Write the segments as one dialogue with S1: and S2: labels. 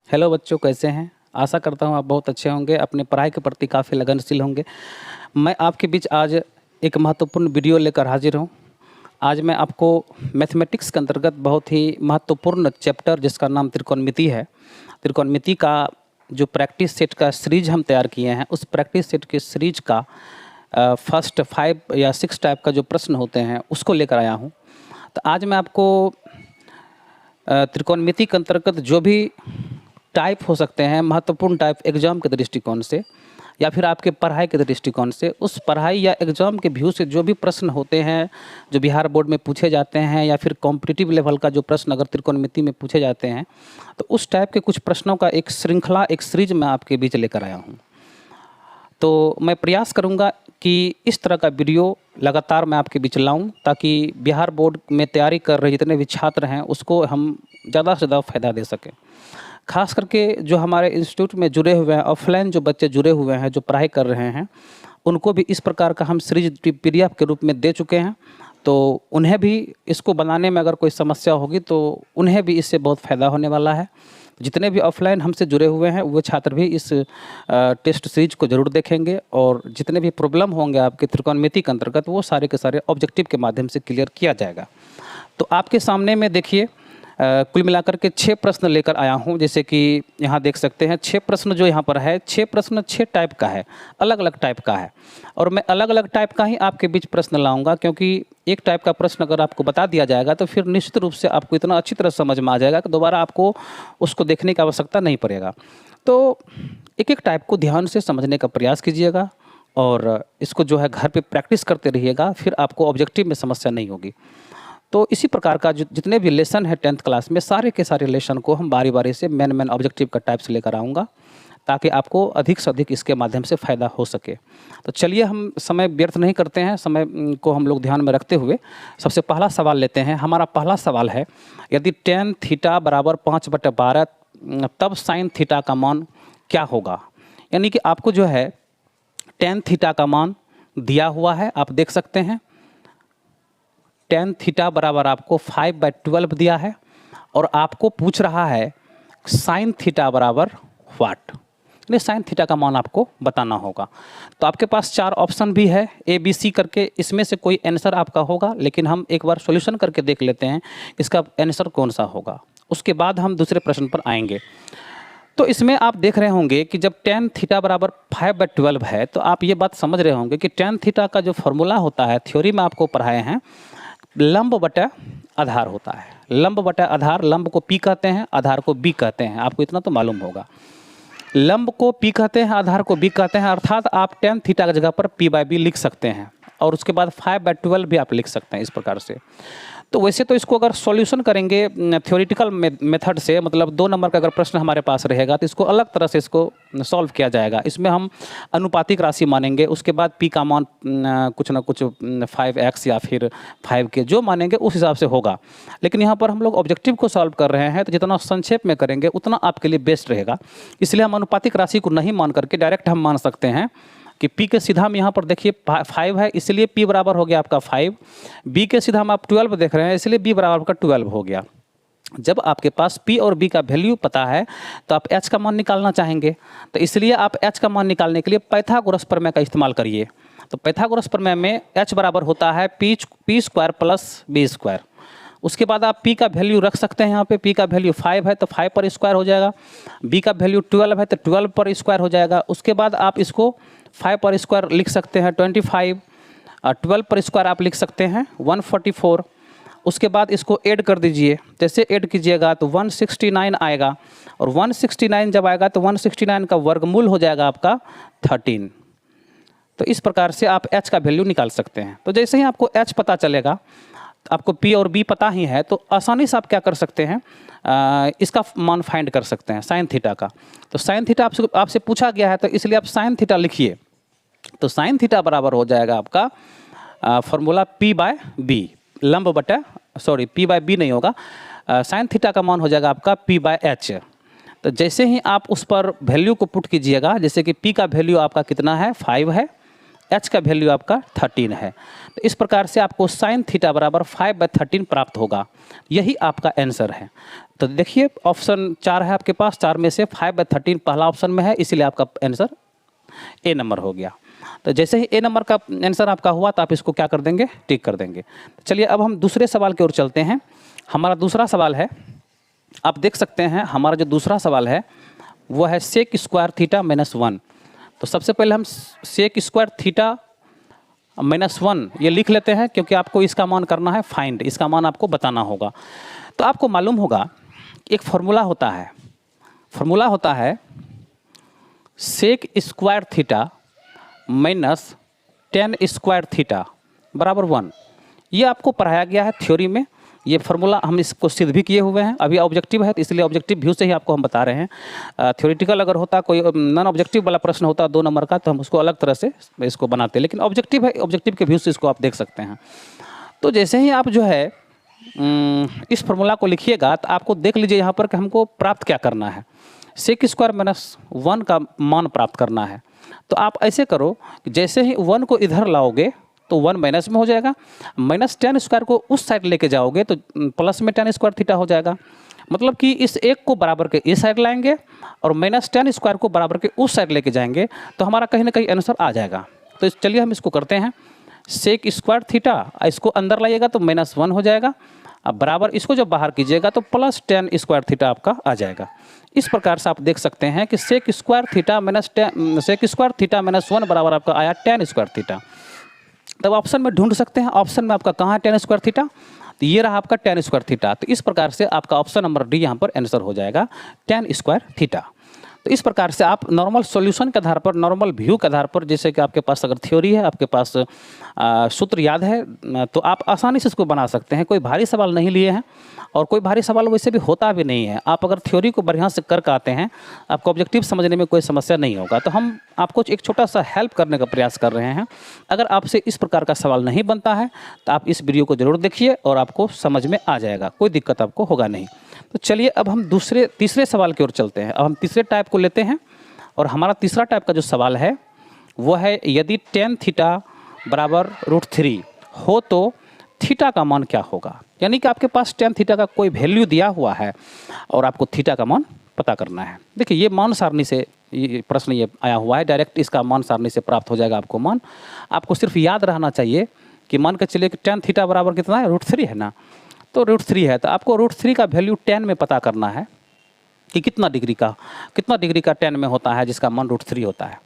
S1: Hello बच्चों, कैसे हैं? आशा करता हूँ आप बहुत अच्छे होंगे, अपने पढ़ाई के प्रति काफ़ी लगनशील होंगे। मैं आपके बीच आज एक महत्वपूर्ण वीडियो लेकर हाजिर हूँ। आज मैं आपको मैथमेटिक्स के अंतर्गत बहुत ही महत्वपूर्ण चैप्टर जिसका नाम त्रिकोणमिति है, त्रिकोणमिति का जो प्रैक्टिस सेट का सीरीज हम तैयार किए हैं, उस प्रैक्टिस सेट के सीरीज का फर्स्ट 5 या 6 टाइप का जो प्रश्न होते हैं उसको लेकर आया हूँ। तो आज मैं आपको त्रिकोणमिति के अंतर्गत जो भी टाइप हो सकते हैं, महत्वपूर्ण टाइप एग्ज़ाम के दृष्टिकोण से या फिर आपके पढ़ाई के दृष्टिकोण से, उस पढ़ाई या एग्ज़ाम के व्यू से जो भी प्रश्न होते हैं, जो बिहार बोर्ड में पूछे जाते हैं या फिर कॉम्पिटिटिव लेवल का जो प्रश्न अगर त्रिकोणमिति में पूछे जाते हैं, तो उस टाइप के कुछ प्रश्नों का एक श्रृंखला, एक सीरीज मैं आपके बीच लेकर आया हूँ। तो मैं प्रयास करूँगा कि इस तरह का वीडियो लगातार मैं आपके बीच लाऊं, ताकि बिहार बोर्ड में तैयारी कर रहे जितने भी छात्र हैं उसको हम ज़्यादा से ज़्यादा फ़ायदा दे सकें। खास करके जो हमारे इंस्टीट्यूट में जुड़े हुए हैं, ऑफलाइन जो बच्चे जुड़े हुए हैं, जो पढ़ाई कर रहे हैं, उनको भी इस प्रकार का हम सीरीज PDF के रूप में दे चुके हैं। तो उन्हें भी इसको बनाने में अगर कोई समस्या होगी तो उन्हें भी इससे बहुत फ़ायदा होने वाला है। जितने भी ऑफलाइन हमसे जुड़े हुए हैं वो छात्र भी इस टेस्ट सीरीज को ज़रूर देखेंगे, और जितने भी प्रॉब्लम होंगे आपके त्रिकोणमिति के अंतर्गत वो सारे के सारे ऑब्जेक्टिव के माध्यम से क्लियर किया जाएगा। तो आपके सामने में देखिए कुल मिलाकर के 6 प्रश्न लेकर आया हूं। जैसे कि यहाँ देख सकते हैं 6 प्रश्न जो यहाँ पर है, 6 प्रश्न 6 टाइप का है, अलग अलग टाइप का है, और मैं अलग अलग टाइप का ही आपके बीच प्रश्न लाऊंगा, क्योंकि एक टाइप का प्रश्न अगर आपको बता दिया जाएगा तो फिर निश्चित रूप से आपको इतना अच्छी तरह समझ में आ जाएगा कि दोबारा आपको उसको देखने की आवश्यकता नहीं पड़ेगा। तो एक एक टाइप को ध्यान से समझने का प्रयास कीजिएगा और इसको जो है घर पर प्रैक्टिस करते रहिएगा, फिर आपको ऑब्जेक्टिव में समस्या नहीं होगी। तो इसी प्रकार का जितने भी लेसन है 10th क्लास में, सारे के सारे लेसन को हम बारी बारी से मेन ऑब्जेक्टिव का टाइप से लेकर आऊँगा, ताकि आपको अधिक से अधिक इसके माध्यम से फ़ायदा हो सके। तो चलिए हम समय व्यर्थ नहीं करते हैं, समय को हम लोग ध्यान में रखते हुए सबसे पहला सवाल लेते हैं। हमारा पहला सवाल है, यदि tan थीटा बराबर 5/12 तब sin थीटा का मान क्या होगा। यानी कि आपको जो है tan थीटा का मान दिया हुआ है, आप देख सकते हैं tan थीटा बराबर आपको 5/12 दिया है, और आपको पूछ रहा है sin थीटा बराबर व्हाट, यानी sin थीटा का मान आपको बताना होगा। तो आपके पास 4 ऑप्शन भी है ABC करके, इसमें से कोई आंसर आपका होगा, लेकिन हम एक बार सॉल्यूशन करके देख लेते हैं इसका आंसर कौन सा होगा, उसके बाद हम दूसरे प्रश्न पर आएंगे। तो इसमें आप देख रहे होंगे कि जब tan थीटा बराबर 5/12 है, तो आप ये बात समझ रहे होंगे कि tan थीटा का जो फॉर्मूला होता है, थ्योरी में आपको पढ़ाए हैं, लंब बटा आधार होता है। लंब बटा आधार, लंब को P कहते हैं, आधार को B कहते हैं, आपको इतना तो मालूम होगा। लंब को P कहते हैं, आधार को B कहते हैं, अर्थात आप tan थीटा की जगह पर P/B लिख सकते हैं, और उसके बाद 5/12 भी आप लिख सकते हैं इस प्रकार से। तो वैसे तो इसको अगर सॉल्यूशन करेंगे थ्योरेटिकल मेथड से, मतलब 2 नंबर का अगर प्रश्न हमारे पास रहेगा तो इसको अलग तरह से इसको सॉल्व किया जाएगा। इसमें हम अनुपातिक राशि मानेंगे, उसके बाद P का मान कुछ ना कुछ 5x या फिर 5 के जो मानेंगे उस हिसाब से होगा। लेकिन यहाँ पर हम लोग ऑब्जेक्टिव को सॉल्व कर रहे हैं, तो जितना संक्षेप में करेंगे उतना आपके लिए बेस्ट रहेगा। इसलिए हम अनुपातिक राशि को नहीं मान करके डायरेक्ट हम मान सकते हैं कि P के सीधा हम यहाँ पर देखिए 5 है, इसलिए P बराबर हो गया आपका 5। B के सीधा हम आप 12 देख रहे हैं, इसलिए B बराबर आपका 12 हो गया। जब आपके पास P और B का वैल्यू पता है तो आप H का मान निकालना चाहेंगे, तो इसलिए आप H का मान निकालने के लिए पाइथागोरस प्रमेय का इस्तेमाल करिए। तो पाइथागोरस प्रमेय में H बराबर होता है P square plus B square. उसके बाद आप P का वैल्यू रख सकते हैं, यहाँ पे P का वैल्यू 5 है तो 5 पर स्क्वायर हो जाएगा, B का वैल्यू 12 है तो 12 पर स्क्वायर हो जाएगा। उसके बाद आप इसको 5 पर स्क्वायर लिख सकते हैं 25, 12 पर स्क्वायर आप लिख सकते हैं 144। उसके बाद इसको ऐड कर दीजिए, जैसे ऐड कीजिएगा तो 169 आएगा, और 169 जब आएगा तो 169 का वर्गमूल हो जाएगा आपका 13। तो इस प्रकार से आप H का वैल्यू निकाल सकते हैं। तो जैसे ही आपको H पता चलेगा, आपको P और B पता ही है, तो आसानी से आप क्या कर सकते हैं, इसका मान फाइंड कर सकते हैं sin थीटा का। तो sin थीटा आपसे पूछा गया है, तो इसलिए आप sin थीटा लिखिए। तो sin थीटा बराबर हो जाएगा आपका फॉर्मूला P/B, लंब बटा P/B नहीं होगा, sin थीटा का मान हो जाएगा आपका P/H। तो जैसे ही आप उस पर वैल्यू को पुट कीजिएगा, जैसे कि P का वैल्यू आपका कितना है 5 है, h का वैल्यू आपका 13 है। तो इस प्रकार से आपको साइन थीटा बराबर 5/13 प्राप्त होगा। यही आपका आंसर है। तो देखिए ऑप्शन 4 है आपके पास, 4 में से 5/13 पहला ऑप्शन में है, इसीलिए आपका आंसर ए नंबर हो गया। तो जैसे ही ए नंबर का आंसर आपका हुआ तो आप इसको क्या कर देंगे, टिक कर देंगे। तो चलिए अब हम दूसरे सवाल की ओर चलते हैं। हमारा दूसरा सवाल है, आप देख सकते हैं हमारा जो दूसरा सवाल है वो है सेक स्क्वायर थीटा -1। तो सबसे पहले हम सेक स्क्वायर थीटा -1 ये लिख लेते हैं, क्योंकि आपको इसका मान करना है फाइंड, इसका मान आपको बताना होगा। तो आपको मालूम होगा एक फार्मूला होता है sec square theta minus tan square theta बराबर 1। ये आपको पढ़ाया गया है थ्योरी में। ये फार्मूला हम इसको सिद्ध भी किए हुए हैं। अभी ऑब्जेक्टिव है तो इसलिए ऑब्जेक्टिव व्यू से ही आपको हम बता रहे हैं। थ्योरेटिकल अगर होता, कोई नॉन ऑब्जेक्टिव वाला प्रश्न होता 2 नंबर का, तो हम उसको अलग तरह से इसको बनाते, लेकिन ऑब्जेक्टिव है, ऑब्जेक्टिव के व्यू से इसको आप देख सकते हैं। तो जैसे ही आप जो है इस फार्मूला को लिखिएगा तो आपको देख लीजिए यहाँ पर कि हमको प्राप्त क्या करना है, सेक स्क्वायर -1 का मान प्राप्त करना है। तो आप ऐसे करो कि जैसे ही 1 को इधर लाओगे तो 1 माइनस में हो जाएगा, -10 स्क्वायर को उस साइड लेके जाओगे तो प्लस में 10 स्क्वायर थीटा हो जाएगा। मतलब कि इस एक को बराबर के इस साइड लाएंगे और -10 स्क्वायर को बराबर के उस साइड लेके जाएंगे तो हमारा कहीं ना कहीं आंसर आ जाएगा। तो चलिए हम इसको करते हैं। सेक स्क्वायर थीटा, इसको अंदर लाइएगा तो -1 हो जाएगा, अब बराबर इसको जब बाहर कीजिएगा तो +10 स्क्वायर थीटा आपका आ जाएगा। इस प्रकार से आप देख सकते हैं कि सेक स्क्वायर थीटा -1 बराबर आपका आया 10 स्क्वायर थीटा। तब ऑप्शन में ढूंढ सकते हैं, ऑप्शन में आपका कहाँ है 10 स्क्वायर थीटा, तो ये रहा आपका 10 स्क्वायर थीटा। तो इस प्रकार से आपका ऑप्शन नंबर डी यहाँ पर आंसर हो जाएगा 10 स्क्वायर थीटा। तो इस प्रकार से आप नॉर्मल सॉल्यूशन के आधार पर, नॉर्मल व्यू के आधार पर, जैसे कि आपके पास अगर थ्योरी है, आपके पास सूत्र याद है, तो आप आसानी से इसको बना सकते हैं। कोई भारी सवाल नहीं लिए हैं और कोई भारी सवाल वैसे भी होता भी नहीं है। आप अगर थ्योरी को बढ़िया से करके आते हैं, आपको ऑब्जेक्टिव समझने में कोई समस्या नहीं होगा। तो हम आपको एक छोटा सा हेल्प करने का प्रयास कर रहे हैं। अगर आपसे इस प्रकार का सवाल नहीं बनता है तो आप इस वीडियो को ज़रूर देखिए और आपको समझ में आ जाएगा, कोई दिक्कत आपको होगा नहीं। तो चलिए अब हम तीसरे सवाल की ओर चलते हैं। अब हम तीसरे टाइप को लेते हैं और हमारा तीसरा टाइप का जो सवाल है वो है, यदि tan थीटा बराबर √3 हो तो थीटा का मान क्या होगा। यानी कि आपके पास tan थीटा का कोई वैल्यू दिया हुआ है और आपको थीटा का मान पता करना है। देखिए ये मान सारणी से ये प्रश्न ये आया हुआ है, डायरेक्ट इसका मान सारणी से प्राप्त हो जाएगा आपको मान। आपको सिर्फ याद रहना चाहिए कि मान के चलिए कि tan थीटा बराबर कितना है, √3 है ना, तो √3 है, तो आपको √3 का वैल्यू tan में पता करना है कि कितना डिग्री का tan में होता है जिसका मान √3 होता है।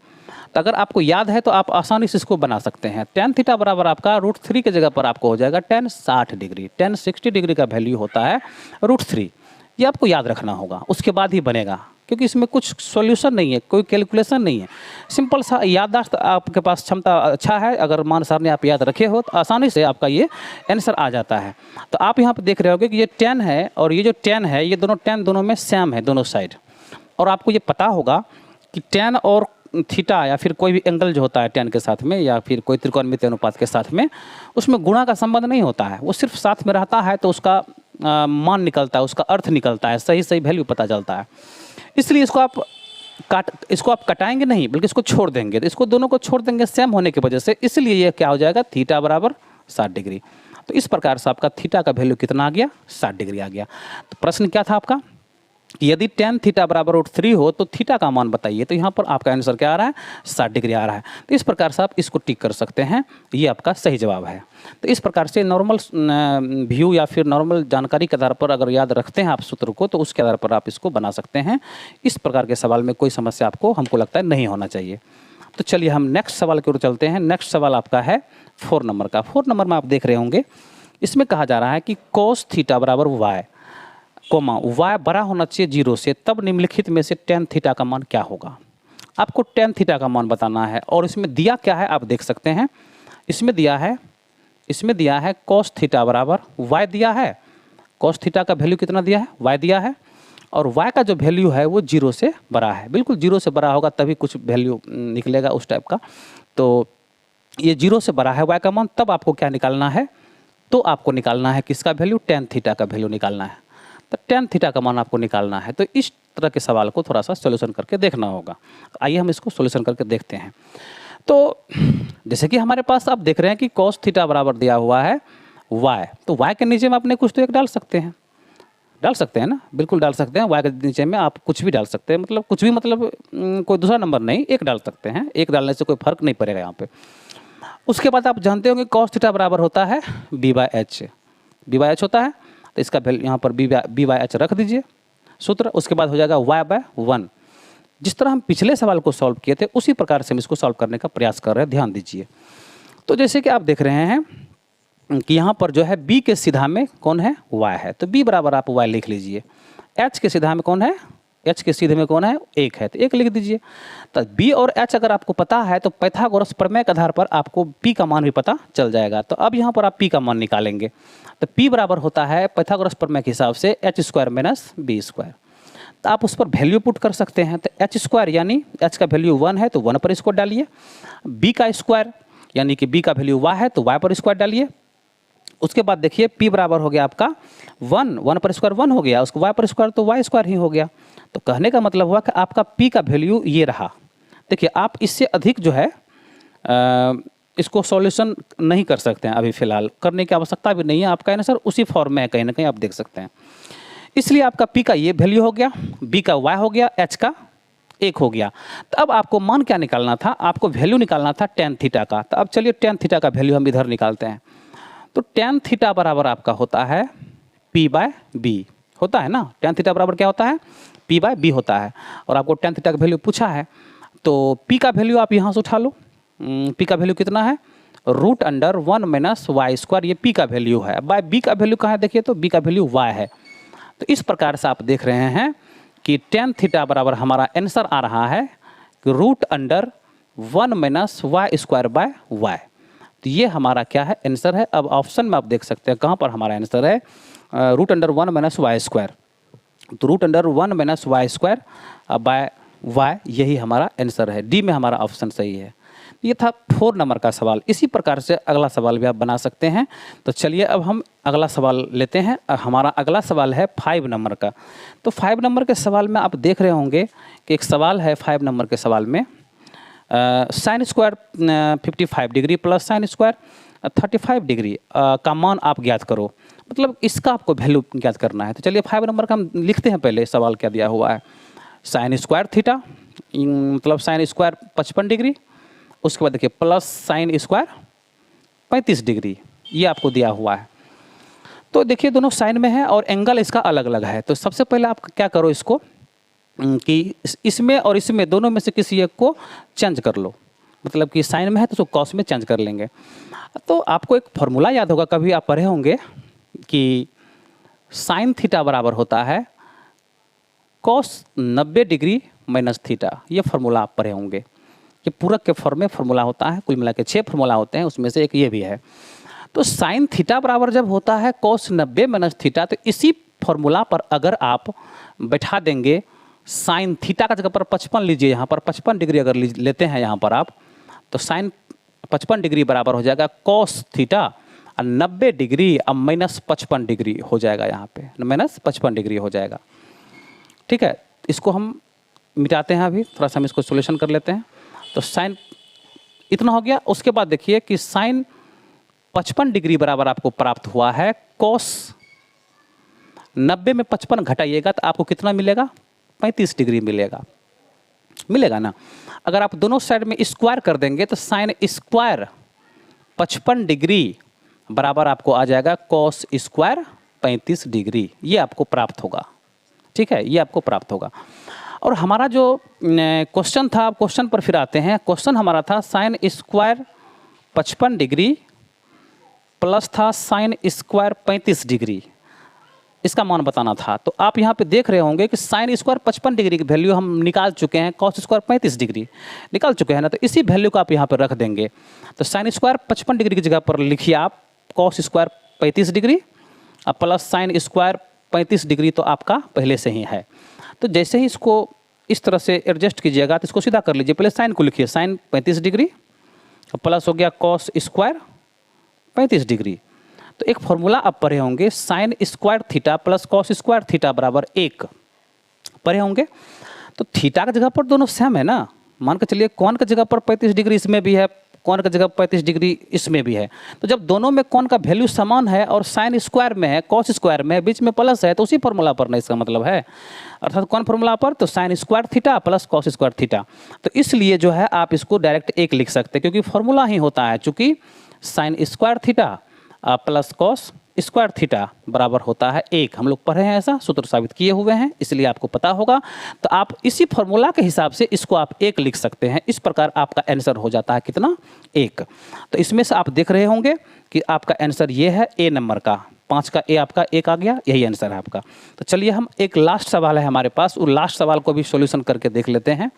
S1: तो अगर आपको याद है तो आप आसानी से इसको बना सकते हैं। tan थीटा बराबर आपका √3 के जगह पर आपको हो जाएगा tan 60 डिग्री। tan 60 डिग्री का वैल्यू होता है √3। ये आपको याद रखना होगा, उसके बाद ही बनेगा, क्योंकि इसमें कुछ सॉल्यूशन नहीं है, कोई कैलकुलेशन नहीं है। सिंपल सा याददाश्त आपके पास क्षमता अच्छा है, अगर मान सारणी आप याद रखे हो तो आसानी से आपका ये आंसर आ जाता है। तो आप यहाँ पे देख रहे होगे कि ये tan है और ये जो tan है, ये दोनों tan दोनों में सेम है, दोनों साइड। और आपको ये पता होगा कि tan और थीटा या फिर कोई भी एंगल जो होता है tan के साथ में या फिर कोई त्रिकोणमितीय अनुपात के साथ में, उसमें गुणा का संबंध नहीं होता है, वो सिर्फ साथ में रहता है तो उसका मान निकलता है, उसका अर्थ निकलता है, सही वैल्यू पता चलता है। इसलिए इसको आप कटाएंगे नहीं, बल्कि इसको छोड़ देंगे, तो इसको दोनों को छोड़ देंगे सेम होने की वजह से, इसलिए ये क्या हो जाएगा, थीटा बराबर 60 डिग्री। तो इस प्रकार से आपका थीटा का वैल्यू कितना आ गया, 60 डिग्री आ गया। तो प्रश्न क्या था आपका कि यदि tan थीटा बराबर √3 हो तो थीटा का मान बताइए। तो यहाँ पर आपका आंसर क्या आ रहा है, 60 डिग्री आ रहा है। तो इस प्रकार से आप इसको टिक कर सकते हैं, ये आपका सही जवाब है। तो इस प्रकार से नॉर्मल व्यू या फिर नॉर्मल जानकारी के आधार पर अगर याद रखते हैं आप सूत्र को, तो उसके आधार पर आप इसको बना सकते हैं। इस प्रकार के सवाल में कोई समस्या आपको, हमको लगता है, नहीं होना चाहिए। तो चलिए हम नेक्स्ट सवाल की ओर चलते हैं। नेक्स्ट सवाल आपका है 4 नंबर का। 4 नंबर में आप देख रहे होंगे, इसमें कहा जा रहा है कि cos थीटा बराबर y, y बड़ा होना चाहिए 0 से, तब निम्नलिखित में से tan थीटा का मान क्या होगा। आपको tan थीटा का मान बताना है और इसमें दिया क्या है आप देख सकते हैं। इसमें दिया है cos थीटा बराबर y दिया है। cos थीटा का वैल्यू कितना दिया है, y दिया है, और y का जो वैल्यू है वो 0 से बड़ा है। बिल्कुल 0 से बड़ा होगा तभी कुछ वैल्यू निकलेगा उस टाइप का। तो ये 0 से बड़ा है y का मान, तब आपको क्या निकालना है, तो आपको निकालना है किसका वैल्यू, tan थीटा का वैल्यू निकालना है। तो tan थीटा का मान आपको निकालना है। तो इस तरह के सवाल को थोड़ा सा सॉल्यूशन करके देखना होगा। आइए हम इसको सॉल्यूशन करके देखते हैं। तो जैसे कि हमारे पास आप देख रहे हैं कि cos थीटा बराबर दिया हुआ है y, तो y के नीचे में अपने कुछ तो एक डाल सकते हैं, ना, बिल्कुल डाल सकते हैं। y के नीचे में आप कुछ भी डाल सकते हैं, मतलब कुछ भी मतलब कोई दूसरा नंबर नहीं, एक डाल सकते हैं, एक डालने से कोई फर्क नहीं पड़ेगा यहाँ पे। उसके बाद आप जानते होंगे cos थीटा बराबर होता है b/h, b/h होता है, तो इसका वैल्यू यहाँ पर b/h रख दीजिए सूत्र। उसके बाद हो जाएगा y/1। जिस तरह हम पिछले सवाल को सॉल्व किए थे उसी प्रकार से हम इसको सॉल्व करने का प्रयास कर रहे हैं, ध्यान दीजिए। तो जैसे कि आप देख रहे हैं कि यहाँ पर जो है b के सीधा में कौन है, y है, तो b बराबर आप y लिख लीजिए। h के सीधा में कौन है, h के सीधे में कौन है, 1 है, तो 1 लिख दीजिए। तो b और h अगर आपको पता है तो पाइथागोरस प्रमेय के आधार पर आपको p का मान भी पता चल जाएगा। तो अब यहाँ पर आप p का मान निकालेंगे, तो p बराबर होता है पाइथागोरस प्रमेय के हिसाब से h² - b²। तो आप उस पर वैल्यू पुट कर सकते हैं। तो h² यानी h का वैल्यू 1 है तो 1 पर इसको डालिए, b का स्क्वायर यानी कि b का वैल्यू y है तो y पर स्क्वायर डालिए। उसके बाद देखिए p बराबर हो गया आपका 1 पर स्क्वायर 1 हो गया, उसको y पर स्क्वायर तो y² ही हो गया। तो कहने का मतलब हुआ कि आपका p का वैल्यू ये रहा। देखिए आप इससे अधिक जो है इसको सॉल्यूशन नहीं कर सकते हैं, अभी फ़िलहाल करने की आवश्यकता भी नहीं है, आपका आंसर उसी फॉर्म में है, कहीं ना कहीं आप देख सकते हैं। इसलिए आपका p का ये वैल्यू हो गया, b का y हो गया, h का 1 हो गया। तो अब आपको मान क्या निकालना था, आपको वैल्यू निकालना था tan थीटा का। तो अब चलिए tan थीटा का वैल्यू हम इधर निकालते हैं। तो tan थीटा बराबर आपका होता है p/b, होता है ना। tan थीटा बराबर क्या होता है, p/b होता है। और आपको tan थीटा का वैल्यू पूछा है, तो p का वैल्यू आप यहाँ से उठा लो। p का वैल्यू कितना है, √1 - y², ये p का वैल्यू है। बाय b का वैल्यू कहाँ है, देखिए तो b का वैल्यू y है। तो इस प्रकार से आप देख रहे हैं कि tan थीटा बराबर हमारा आंसर आ रहा है कि √1 - y²/y। तो ये हमारा क्या है, आंसर है। अब ऑप्शन में आप देख सकते हैं कहाँ पर हमारा आंसर है, √1 - y²। तो √1 - y²/y यही हमारा आंसर है, डी में हमारा ऑप्शन सही है। ये था 4 नंबर का सवाल। इसी प्रकार से अगला सवाल भी आप बना सकते हैं। तो चलिए अब हम अगला सवाल लेते हैं। हमारा अगला सवाल है 5 नंबर का। तो 5 नंबर के सवाल में आप देख रहे होंगे कि एक सवाल है 5 नंबर के सवाल में sin square 55 degree plus sin square 35 degree का मान आप ज्ञात करो। मतलब इसका आपको वैल्यू ज्ञात करना है। तो चलिए 5 नंबर का हम लिखते हैं। पहले सवाल क्या दिया हुआ है, sin स्क्वायर थीटा मतलब sin स्क्वायर 55 डिग्री, उसके बाद देखिए प्लस sin स्क्वायर 35 डिग्री, ये आपको दिया हुआ है। तो देखिए दोनों साइन में है और एंगल इसका अलग अलग है। तो सबसे पहले आप क्या करो इसको कि इसमें और इसमें दोनों में से किसी एक को चेंज कर लो। मतलब कि साइन में है तो उसको कॉस में चेंज कर लेंगे। तो आपको एक फॉर्मूला याद होगा, कभी आप पढ़े होंगे कि साइन थीटा बराबर होता है कॉस 90 डिग्री माइनस थीटा। ये फार्मूला आप पढ़े होंगे। ये पूरक के फॉर्म में फार्मूला होता है। कुल मिला के 6 फार्मूला होते हैं, उसमें से एक ये भी है। तो साइन थीटा बराबर जब होता है कॉस 90 माइनस थीटा, तो इसी फार्मूला पर अगर आप बैठा देंगे साइन थीटा का जगह पर 55 लीजिए, यहाँ पर 55 डिग्री अगर लेते हैं यहाँ पर आप, तो साइन 55 डिग्री बराबर हो जाएगा कॉस थीटा 90 डिग्री अब माइनस 55 डिग्री हो जाएगा, यहाँ पे माइनस 55 डिग्री हो जाएगा। ठीक है, इसको हम मिटाते हैं। अभी थोड़ा सा हम इसको सोल्यूशन कर लेते हैं। तो साइन इतना हो गया। उसके बाद देखिए कि साइन 55 डिग्री बराबर आपको प्राप्त हुआ है कॉस 90 में 55 घटाइएगा तो आपको कितना मिलेगा, 35 डिग्री मिलेगा ना। अगर आप दोनों साइड में स्क्वायर कर देंगे तो साइन स्क्वायर 55 डिग्री बराबर आपको आ जाएगा कॉस स्क्वायर 35 डिग्री। ये आपको प्राप्त होगा। ठीक है, ये आपको प्राप्त होगा। और हमारा जो क्वेश्चन था, क्वेश्चन पर फिर आते हैं। क्वेश्चन हमारा था साइन स्क्वायर 55 डिग्री प्लस था साइन स्क्वायर 35 डिग्री, इसका मान बताना था। तो आप यहाँ पे देख रहे होंगे कि साइन स्क्वायर 55 डिग्री की वैल्यू हम निकाल चुके हैं, कॉस स्क्वायर 35 डिग्री निकाल चुके हैं ना। तो इसी वैल्यू को आप यहाँ पर रख देंगे। तो साइन स्क्वायर 55 डिग्री की जगह पर लिखिए आप कॉस स्क्वायर 35 डिग्री और प्लस साइन स्क्वायर 35 डिग्री तो आपका पहले से ही है। तो जैसे ही इसको इस तरह से एडजस्ट कीजिएगा तो इसको सीधा कर लीजिए। पहले साइन को लिखिए, साइन 35 डिग्री प्लस हो गया कॉस स्क्वायर 35 डिग्री। तो एक फॉर्मूला आप पढ़े होंगे, sine square theta plus cos square theta बराबर 1 पढ़े होंगे। तो थीटा की जगह पर दोनों सेम है ना, मान के चलिए कोण की जगह पर 35 डिग्री इसमें भी है, कोण की जगह 35 डिग्री इसमें भी है, तो जब दोनों में कोण का वैल्यू समान है और साइन स्क्वायर में है, कॉस स्क्वायर में है, बीच में प्लस है, तो उसी फॉर्मूला पर ना इसका मतलब है, अर्थात कौन फॉर्मूला पर, तो sine square theta plus cos square theta. तो इसलिए जो है आप इसको डायरेक्ट एक लिख सकते हैं, क्योंकि फॉर्मूला ही होता है, चूंकि sine square theta plus cos square theta बराबर होता है एक। हम लोग पढ़े हैं, ऐसा सूत्र साबित किए हुए हैं, इसलिए आपको पता होगा। तो आप इसी फॉर्मूला के हिसाब से इसको आप एक लिख सकते हैं। इस प्रकार आपका आंसर हो जाता है कितना, एक। तो इसमें से आप देख रहे होंगे कि आपका आंसर ये है ए नंबर का, 5 का ए आपका एक आ गया, यही आंसर है आपका। तो चलिए हम एक लास्ट सवाल है हमारे पास, वो लास्ट सवाल को भी सॉल्यूशन करके देख लेते हैं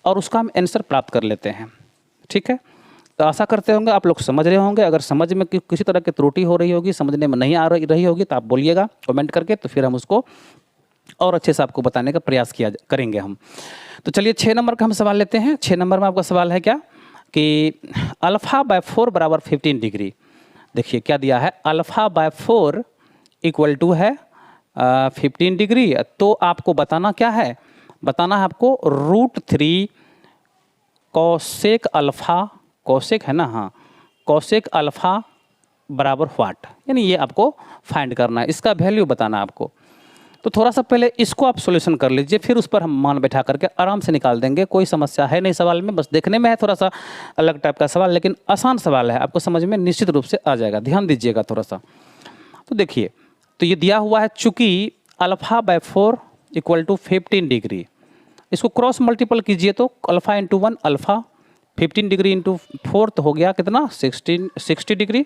S1: और उसका हम आंसर प्राप्त कर लेते हैं, ठीक है। तो आशा करते होंगे आप लोग समझ रहे होंगे। अगर समझ में किसी तरह की त्रुटि हो रही होगी, समझने में नहीं आ रही होगी, तो आप बोलिएगा कमेंट करके, तो फिर हम उसको और अच्छे से आपको बताने का प्रयास करेंगे हम। तो चलिए 6 नंबर का हम सवाल लेते हैं। 6 नंबर में आपका सवाल है क्या कि α/4 बराबर 15 डिग्री। देखिए क्या दिया है, α/4 इक्वल टू है 15 डिग्री। तो आपको बताना क्या है, बताना है आपको √3 कोसेक अल्फ़ा, कोसेक है ना, हाँ, कोसेक अल्फ़ा बराबर व्हाट, यानी ये आपको फाइंड करना है, इसका वैल्यू बताना है आपको। तो थोड़ा सा पहले इसको आप सॉल्यूशन कर लीजिए, फिर उस पर हम मान बैठा करके आराम से निकाल देंगे। कोई समस्या है नहीं सवाल में, बस देखने में है थोड़ा सा अलग टाइप का सवाल, लेकिन आसान सवाल है, आपको समझ में निश्चित रूप से आ जाएगा। ध्यान दीजिएगा थोड़ा सा। तो देखिए, तो ये दिया हुआ है, चूँकि α/4 इक्वल टू 15 डिग्री, इसको क्रॉस मल्टीपल कीजिए तो alpha into 1 alpha, 15 degree into 4 तो हो गया कितना 60 डिग्री।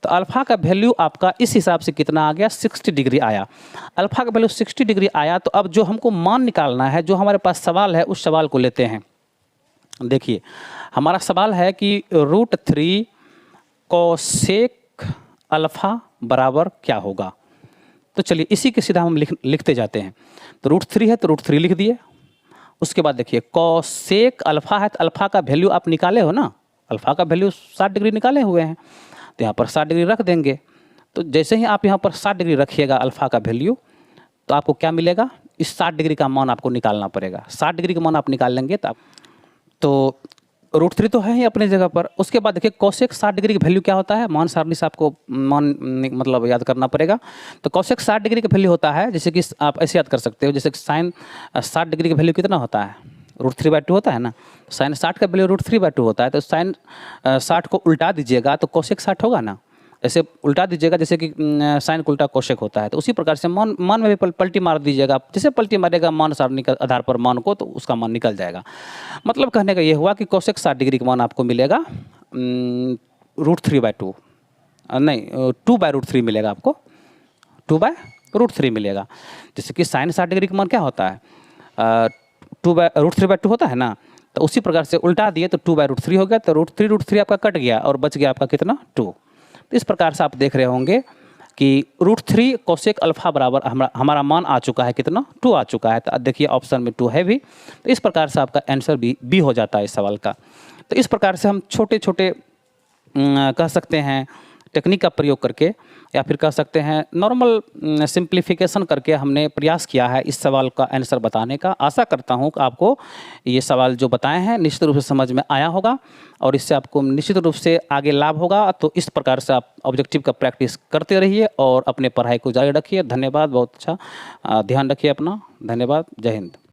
S1: तो अल्फ़ा का वैल्यू आपका इस हिसाब से कितना आ गया, 60 डिग्री आया। अल्फ़ा का वैल्यू 60 डिग्री आया, तो अब जो हमको मान निकालना है, जो हमारे पास सवाल है, उस सवाल को लेते हैं। देखिए हमारा सवाल है कि √3 कोसेक अल्फ़ा बराबर क्या होगा। तो चलिए इसी के सीधा हम लिखते जाते हैं। तो √3 है तो √3 लिख दिए। उसके बाद देखिए कोसेक अल्फ़ा है, तो अल्फ़ा का वैल्यू आप निकाले हो ना, अल्फ़ा का वैल्यू 60 डिग्री निकाले हुए हैं, तो यहाँ पर 60 डिग्री रख देंगे। तो जैसे ही आप यहाँ पर 60 डिग्री रखिएगा अल्फ़ा का वैल्यू, तो आपको क्या मिलेगा, इस 60 डिग्री का मान आपको निकालना पड़ेगा। 60 डिग्री का मान आप निकाल लेंगे तो √3 तो है ही अपनी जगह पर। उसके बाद देखिए कोसेक 60 डिग्री की वैल्यू क्या होता है, मान सारणी से आपको मान मतलब याद करना पड़ेगा। तो कोसेक 60 डिग्री का वैल्यू होता है, जैसे कि आप ऐसे याद कर सकते हो, जैसे कि साइन 60 डिग्री का वैल्यू कितना होता है, √3/2 होता है ना। साइन 60 का वैल्यू √3/2 होता है। तो साइन 60 को उल्टा दीजिएगा तो कोसेक 60 होगा ना, ऐसे उल्टा दीजिएगा जैसे कि साइन को उल्टा कोसेक होता है। तो उसी प्रकार से मान में भी पलटी मार दीजिएगा, जैसे पलटी मारेगा मान सारणी के आधार पर मान को, तो उसका मान निकल जाएगा। मतलब कहने का ये हुआ कि कोसेक 60 डिग्री का मान आपको मिलेगा √3/2 नहीं 2/√3 मिलेगा आपको, 2/√3 मिलेगा। जैसे कि साइन 60 डिग्री का मान क्या होता है, 2/√3/2 होता है ना। तो उसी प्रकार से उल्टा दिए तो 2/√3 हो गया। तो √3 आपका कट गया और बच गया आपका कितना 2। तो इस प्रकार से आप देख रहे होंगे कि √3 कोसेक अल्फ़ा बराबर हमारा मान आ चुका है कितना, 2 आ चुका है। तो देखिए ऑप्शन में 2 है भी। तो इस प्रकार से आपका आंसर भी हो जाता है इस सवाल का। तो इस प्रकार से हम छोटे छोटे कह सकते हैं टेक्निक का प्रयोग करके, या फिर कह सकते हैं नॉर्मल सिंप्लीफिकेशन करके हमने प्रयास किया है इस सवाल का आंसर बताने का। आशा करता हूं कि आपको ये सवाल जो बताए हैं निश्चित रूप से समझ में आया होगा और इससे आपको निश्चित रूप से आगे लाभ होगा। तो इस प्रकार से आप ऑब्जेक्टिव का प्रैक्टिस करते रहिए और अपने पढ़ाई को जारी रखिए। धन्यवाद, बहुत अच्छा ध्यान रखिए अपना। धन्यवाद, जय हिंद।